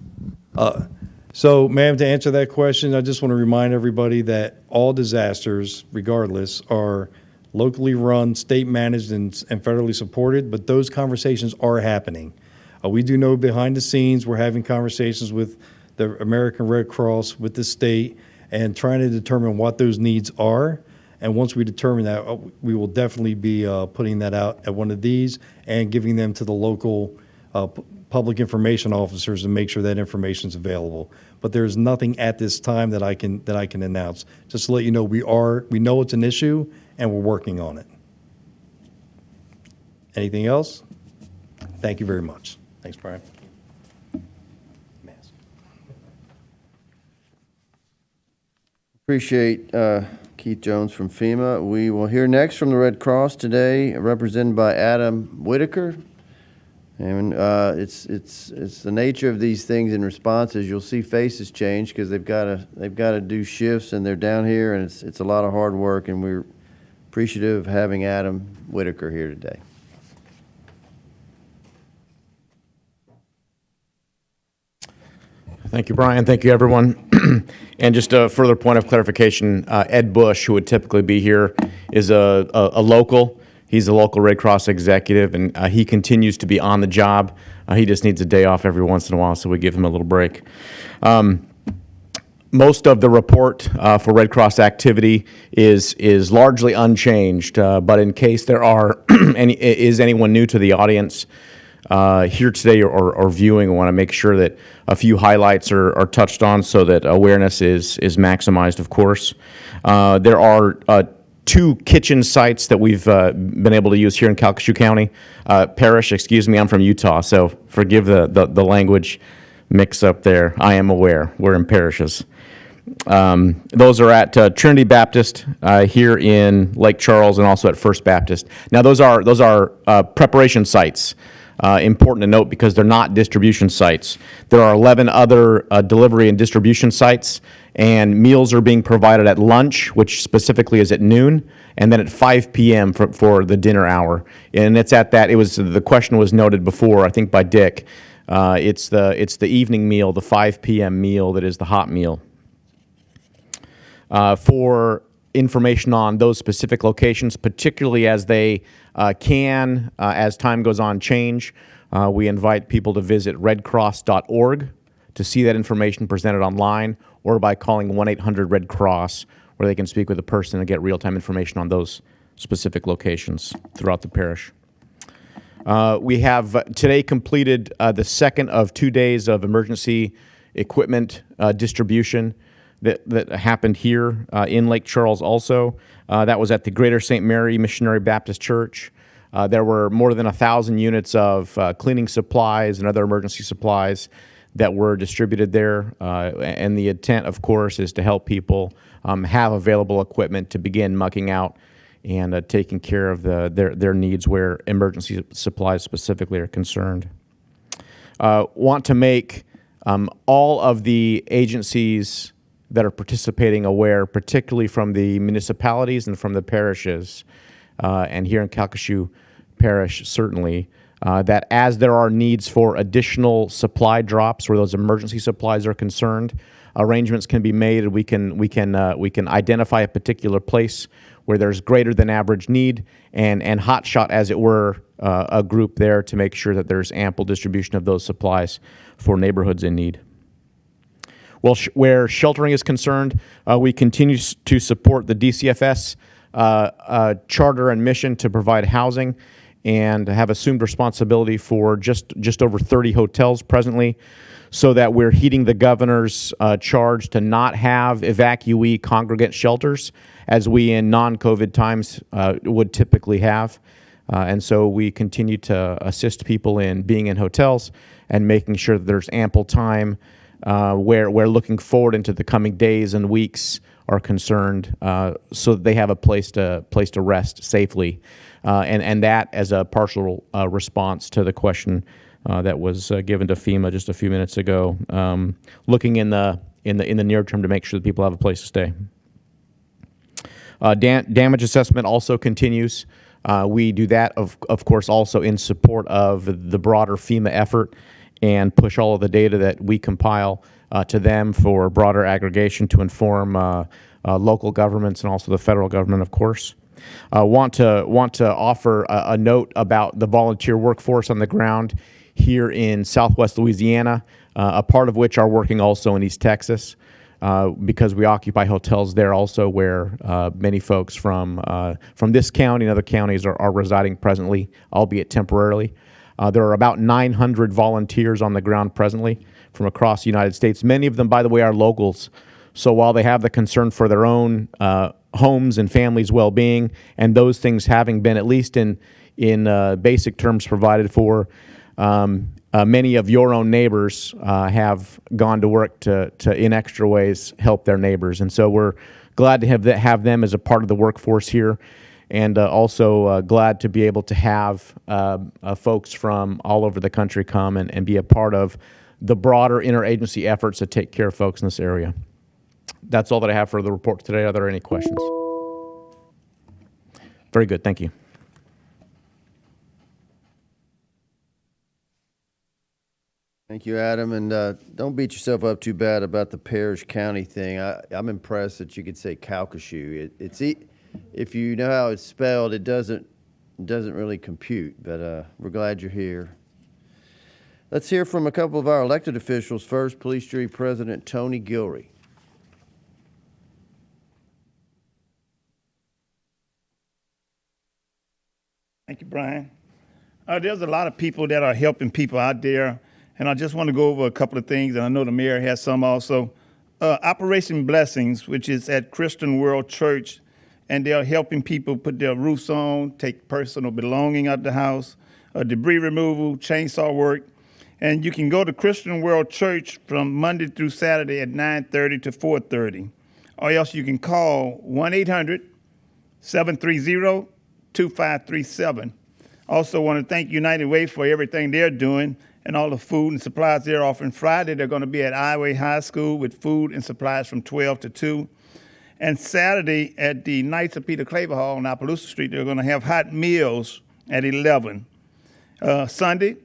S8: So, ma'am, to answer that question, I just want to remind everybody that all disasters, regardless, are locally run, state managed, and federally supported, but those conversations are happening. We do know behind the scenes, we're having conversations with the American Red Cross, with the state, and trying to determine what those needs are. And once we determine that, we will definitely be putting that out at one of these and giving them to the local public information officers to make sure that information is available. But there's nothing at this time that I can announce. Just to let you know, we know it's an issue and we're working on it. Anything else? Thank you very much. Thanks, Brian.
S3: Appreciate Keith Jones from FEMA. We will hear next from the Red Cross today, represented by Adam Whitaker. And it's the nature of these things in responses. You'll see faces change because they've got to do shifts, and they're down here, and it's a lot of hard work. And we're appreciative of having Adam Whitaker here today.
S9: Thank you, Brian. Thank you, everyone. And just a further point of clarification, Ed Bush, who would typically be here, is a local. He's a local Red Cross executive, and he continues to be on the job. He just needs a day off every once in a while, so we give him a little break. Most of the report for Red Cross activity is largely unchanged, but in case there are is anyone new to the audience here today or viewing, we want to make sure that a few highlights are touched on so that awareness is maximized, of course. There are 2 kitchen sites that we've been able to use here in Calcasieu County. Parish, excuse me, I'm from Utah, so forgive the language mix up there. I am aware, we're in parishes. Those are at Trinity Baptist here in Lake Charles, and also at First Baptist. Now, those are preparation sites. Important to note because they're not distribution sites. There are 11 other delivery and distribution sites, and meals are being provided at lunch, which specifically is at noon, and then at 5 p.m. for the dinner hour. And it's at that. The question was noted before, I think by Dick. It's the evening meal, the 5 p.m. meal that is the hot meal. For information on those specific locations, particularly as they can, as time goes on, change, we invite people to visit redcross.org to see that information presented online, or by calling 1-800-RED-CROSS, where they can speak with a person and get real-time information on those specific locations throughout the parish. We have today completed the second of 2 days of emergency equipment distribution that happened here in Lake Charles also. That was at the Greater St. Mary Missionary Baptist Church. There were more than 1,000 units of cleaning supplies and other emergency supplies that were distributed there. And the intent, of course, is to help people have available equipment to begin mucking out and taking care of their needs where emergency supplies specifically are concerned. Want to make all of the agencies that are participating aware, particularly from the municipalities and from the parishes, and here in Calcasieu Parish certainly, that as there are needs for additional supply drops where those emergency supplies are concerned, arrangements can be made, and we can identify a particular place where there's greater than average need and hotshot, as it were, a group there to make sure that there's ample distribution of those supplies for neighborhoods in need. Well, where sheltering is concerned, we continue to support the DCFS charter and mission to provide housing, and have assumed responsibility for just over 30 hotels presently, so that we're heeding the governor's charge to not have evacuee congregant shelters, as we in non-COVID times would typically have. And so we continue to assist people in being in hotels and making sure that there's ample time where we're looking forward into the coming days and weeks are concerned, so that they have a place to rest safely, and that as a partial response to the question that was given to Fema just a few minutes ago, looking in the near term to make sure that people have a place to stay. Damage assessment also continues. We do that, of course, also in support of the broader Fema effort, and push all of the data that we compile to them for broader aggregation to inform local governments and also the federal government, of course. Want to offer a note about the volunteer workforce on the ground here in Southwest Louisiana, a part of which are working also in East Texas, because we occupy hotels there also, where many folks from this county and other counties are residing presently, albeit temporarily. There are about 900 volunteers on the ground presently from across the United States. Many of them, by the way, are locals. So while they have the concern for their own homes and families' well-being, and those things having been, at least in basic terms, provided for, many of your own neighbors have gone to work to in extra ways help their neighbors. And so we're glad to have them as a part of the workforce here. And also glad to be able to have folks from all over the country come and be a part of the broader interagency efforts to take care of folks in this area. That's all that I have for the report today. Are there any questions? Very good. Thank you.
S3: Thank you, Adam. And don't beat yourself up too bad about the Parish County thing. I'm impressed that you could say Calculu. If you know how it's spelled, it doesn't really compute. But we're glad you're here. Let's hear from a couple of our elected officials. First, Police Jury President Tony Guillory.
S10: Thank you, Brian. There's a lot of people that are helping people out there, and I just want to go over a couple of things, and I know the mayor has some also. Operation Blessings, which is at Christian World Church, and they're helping people put their roofs on, take personal belonging out the house, debris removal, chainsaw work. And you can go to Christian World Church from Monday through Saturday at 9:30 to 4:30. Or else you can call 1-800-730-2537. Also want to thank United Way for everything they're doing and all the food and supplies they're offering. Friday, they're going to be at Iowa High School with food and supplies from 12 to 2. And Saturday at the Knights of Peter Claver Hall on Appaloosa Street, they're going to have hot meals at 11. Sunday,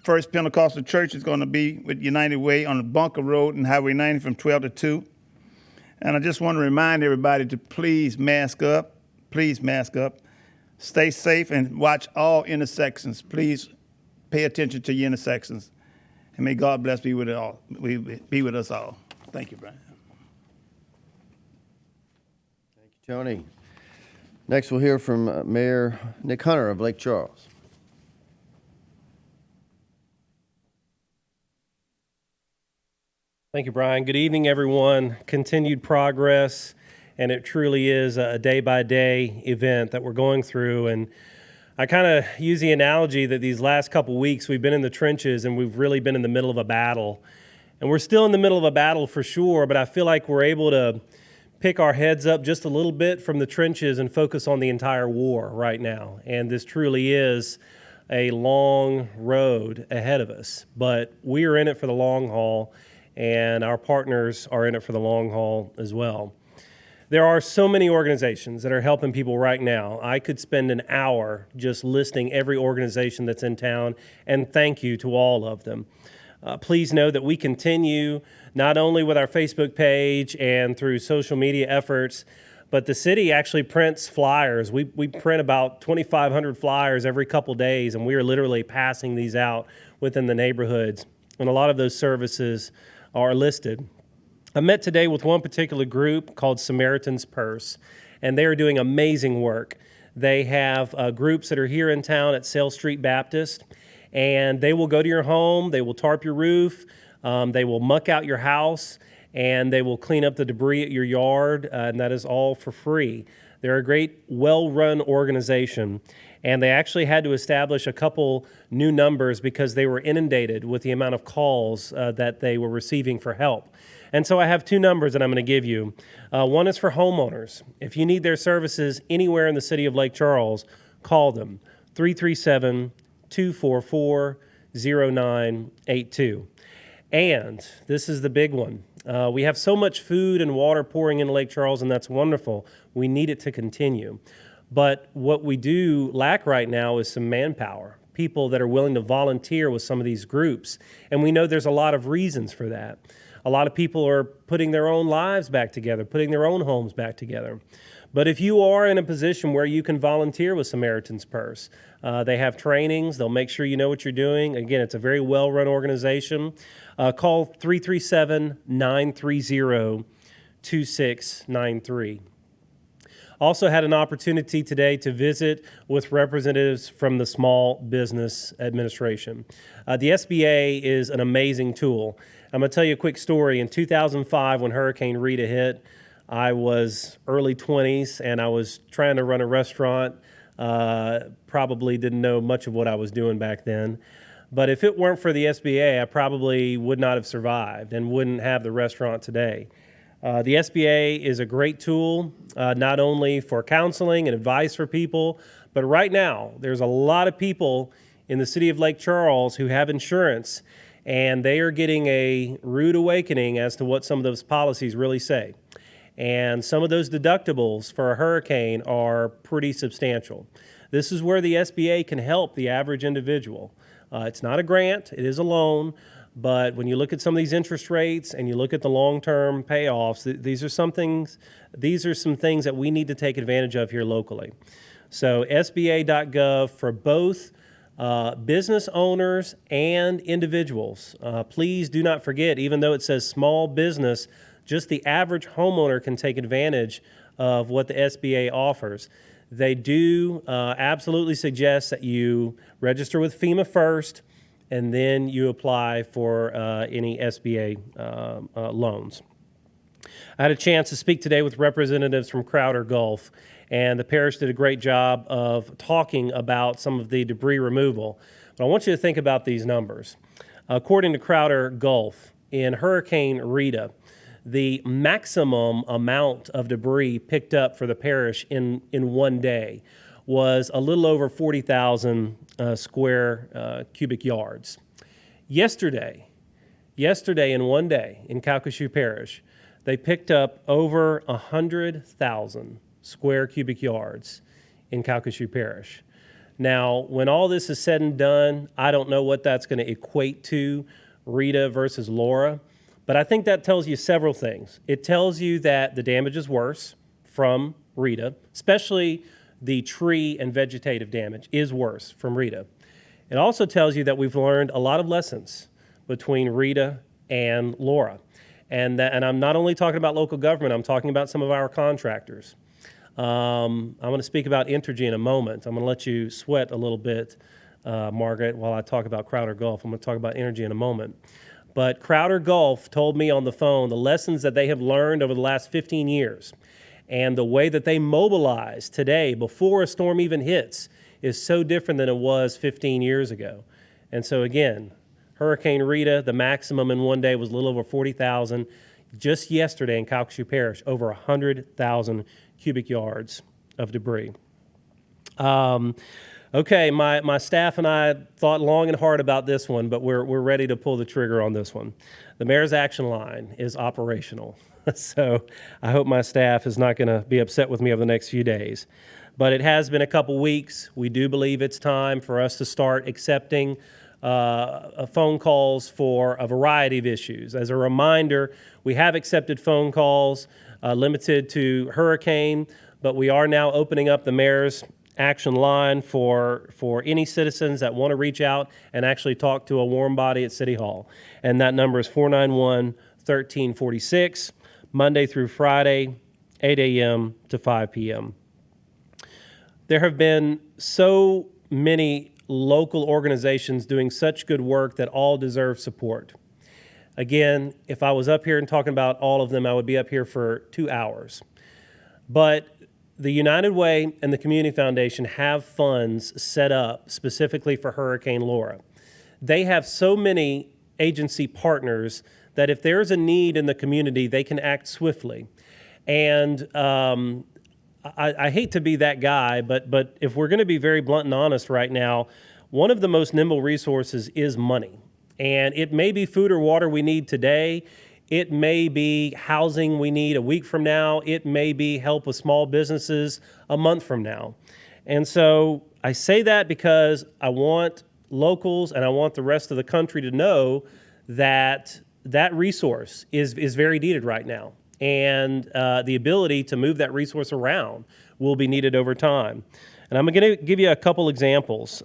S10: First Pentecostal Church is going to be with United Way on the Bunker Road and Highway 90 from 12 to 2. And I just want to remind everybody to please mask up. Please mask up. Stay safe and watch all intersections. Please pay attention to your intersections. And may God bless be with us all. Thank you, Brian.
S3: Thank you, Tony. Next, we'll hear from Mayor Nick Hunter of Lake Charles.
S11: Thank you, Brian. Good evening, everyone. Continued progress, and it truly is a day-by-day event that we're going through. And I kind of use the analogy that these last couple weeks we've been in the trenches and we've really been in the middle of a battle. And we're still in the middle of a battle for sure, but I feel like we're able to pick our heads up just a little bit from the trenches and focus on the entire war right now. And this truly is a long road ahead of us, but we are in it for the long haul, and our partners are in it for the long haul as well. There are so many organizations that are helping people right now. I could spend an hour just listing every organization that's in town, and thank you to all of them. Please know that we continue not only with our Facebook page and through social media efforts, but the city actually prints flyers. We print about 2,500 flyers every couple days, and we are literally passing these out within the neighborhoods. And a lot of those services are listed. I met today with one particular group called Samaritan's Purse, and they are doing amazing work. They have groups that are here in town at Sale Street Baptist, and they will go to your home, they will tarp your roof, they will muck out your house, and they will clean up the debris at your yard, and that is all for free. They're a great, well-run organization, and they actually had to establish a couple new numbers because they were inundated with the amount of calls that they were receiving for help. And so I have two numbers that I'm going to give you. One is for homeowners. If you need their services anywhere in the city of Lake Charles, call them, 337-244-0982. And this is the big one. We have so much food and water pouring into Lake Charles, and that's wonderful. We need it to continue. But what we do lack right now is some manpower, people that are willing to volunteer with some of these groups. And we know there's a lot of reasons for that. A lot of people are putting their own lives back together, putting their own homes back together. But if you are in a position where you can volunteer with Samaritan's Purse, they have trainings, they'll make sure you know what you're doing. Again, it's a very well-run organization. Call 337-930-2693. Also had an opportunity today to visit with representatives from the Small Business Administration. The SBA is an amazing tool. I'm going to tell you a quick story. In 2005, when Hurricane Rita hit, I was early 20s, and I was trying to run a restaurant. Probably didn't know much of what I was doing back then. But if it weren't for the SBA, I probably would not have survived and wouldn't have the restaurant today. The SBA is a great tool, not only for counseling and advice for people, but right now there's a lot of people in the city of Lake Charles who have insurance, and they are getting a rude awakening as to what some of those policies really say. And some of those deductibles for a hurricane are pretty substantial. This is where the SBA can help the average individual. It's not a grant, it is a loan, But when you look at some of these interest rates and you look at the long-term payoffs, these are some things that we need to take advantage of here locally. So SBA.gov for both business owners and individuals. Please do not forget, even though it says small business, just the average homeowner can take advantage of what the SBA offers. They do absolutely suggest that you register with Fema first, and then you apply for any SBA loans. I had a chance to speak today with representatives from Crowder Gulf, and the parish did a great job of talking about some of the debris removal. But I want you to think about these numbers. According to Crowder Gulf, in Hurricane Rita, the maximum amount of debris picked up for the parish in one day was a little over 40,000 square cubic yards. Yesterday in one day in Calculu Parish, they picked up over 100,000 square cubic yards in Calculu Parish. Now, when all this is said and done, I don't know what that's going to equate to, Rita versus Laura, but I think that tells you several things. It tells you that the damage is worse from Rita, especially the tree and vegetative damage is worse from Rita. It also tells you that we've learned a lot of lessons between Rita and Laura. And I'm not only talking about local government, I'm talking about some of our contractors. I'm going to speak about Entergy in a moment. I'm going to let you sweat a little bit, Margaret, while I talk about Crowder Gulf. I'm going to talk about Entergy in a moment. But Crowder Gulf told me on the phone the lessons that they have learned over the last 15 years. And the way that they mobilize today before a storm even hits is so different than it was 15 years ago. And so again, Hurricane Rita, the maximum in one day was a little over 40,000. Just yesterday in Calculu Parish, over 100,000 cubic yards of debris. Okay, my staff and I thought long and hard about this one, but we're ready to pull the trigger on this one. The mayor's action line is operational. So I hope my staff is not going to be upset with me over the next few days. But it has been a couple weeks. We do believe it's time for us to start accepting phone calls for a variety of issues. As a reminder, we have accepted phone calls limited to hurricane, but we are now opening up the mayor's action line for any citizens that want to reach out and actually talk to a warm body at City Hall. And that number is 491-1346, Monday through Friday, 8 a.m. to 5 p.m. There have been so many local organizations doing such good work that all deserve support. Again, if I was up here and talking about all of them, I would be up here for 2 hours. But the United Way and the Community Foundation have funds set up specifically for Hurricane Laura. They have so many agency partners that if there's a need in the community, they can act swiftly. And I hate to be that guy, but if we're going to be very blunt and honest right now, one of the most nimble resources is money. And it may be food or water we need today. It may be housing we need a week from now. It may be help with small businesses a month from now. And so I say that because I want locals and I want the rest of the country to know that that resource is very needed right now. And the ability to move that resource around will be needed over time. And I'm going to give you a couple examples.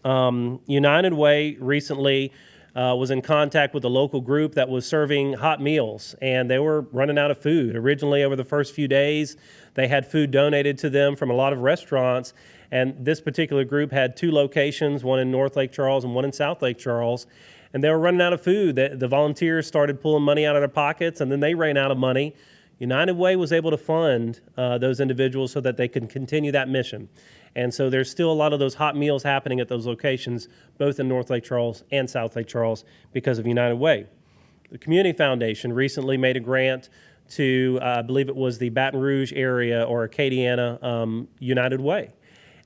S11: United Way recently was in contact with a local group that was serving hot meals, and they were running out of food. Originally, over the first few days, they had food donated to them from a lot of restaurants, and this particular group had 2 locations, one in North Lake Charles and one in South Lake Charles, and they were running out of food. The volunteers started pulling money out of their pockets, and then they ran out of money. United Way was able to fund those individuals so that they could continue that mission. And so there's still a lot of those hot meals happening at those locations, both in North Lake Charles and South Lake Charles, because of United Way. The Community Foundation recently made a grant to, I believe it was the Baton Rouge area or Acadiana United Way.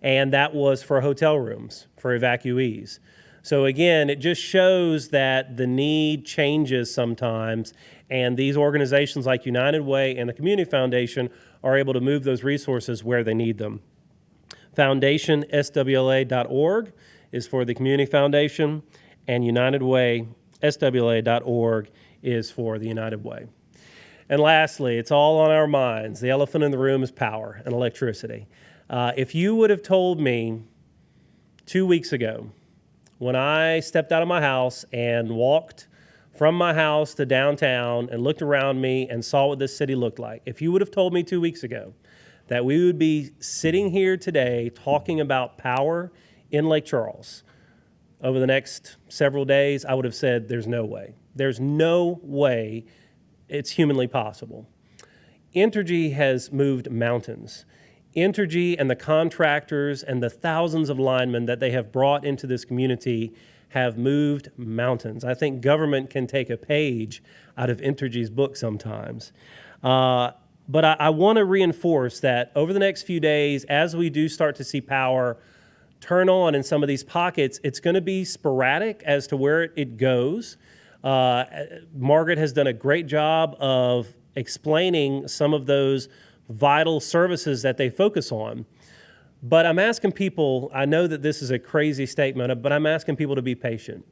S11: And that was for hotel rooms for evacuees. So again, it just shows that the need changes sometimes, and these organizations like United Way and the Community Foundation are able to move those resources where they need them. FoundationSWLA.org is for the Community Foundation, and United Way SWLA.org is for the United Way. And lastly, it's all on our minds. The elephant in the room is power and electricity. If you would have told me 2 weeks ago, when I stepped out of my house and walked from my house to downtown and looked around me and saw what this city looked like, if you would have told me 2 weeks ago that we would be sitting here today talking about power in Lake Charles over the next several days, I would have said there's no way. There's no way it's humanly possible. Entergy has moved mountains. Entergy and the contractors and the thousands of linemen that they have brought into this community have moved mountains. I think government can take a page out of Entergy's book sometimes. But I want to reinforce that over the next few days, as we do start to see power turn on in some of these pockets, it's going to be sporadic as to where it goes. Margaret has done a great job of explaining some of those vital services that they focus on. But I'm asking people, I know that this is a crazy statement, but I'm asking people to be patient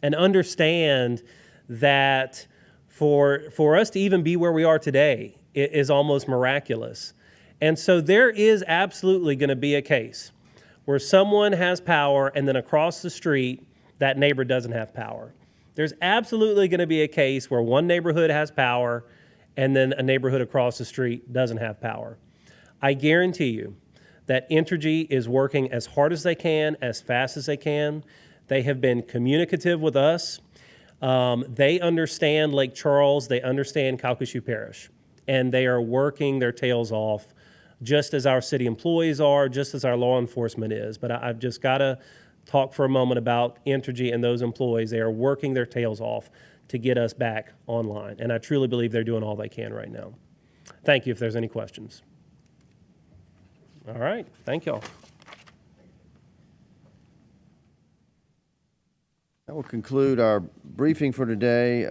S11: and understand that for us to even be where we are today is almost miraculous. And so there is absolutely going to be a case where someone has power and then across the street, that neighbor doesn't have power. There's absolutely going to be a case where one neighborhood has power and then a neighborhood across the street doesn't have power. I guarantee you that Entergy is working as hard as they can, as fast as they can. They have been communicative with us. They understand Lake Charles, they understand Calculu Parish, and they are working their tails off just as our city employees are, just as our law enforcement is. But I've just got to talk for a moment about Entergy and those employees. They are working their tails off to get us back online. And I truly believe they're doing all they can right now. Thank you if there's any questions. All right, thank y'all.
S3: That will conclude our briefing for today.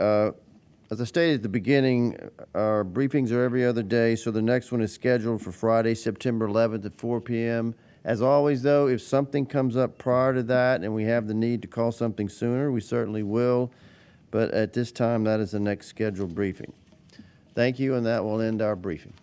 S3: As I stated at the beginning, our briefings are every other day, so the next one is scheduled for Friday, September 11th at 4 p.m. As always, though, if something comes up prior to that and we have the need to call something sooner, we certainly will. But at this time, that is the next scheduled briefing. Thank you, and that will end our briefing.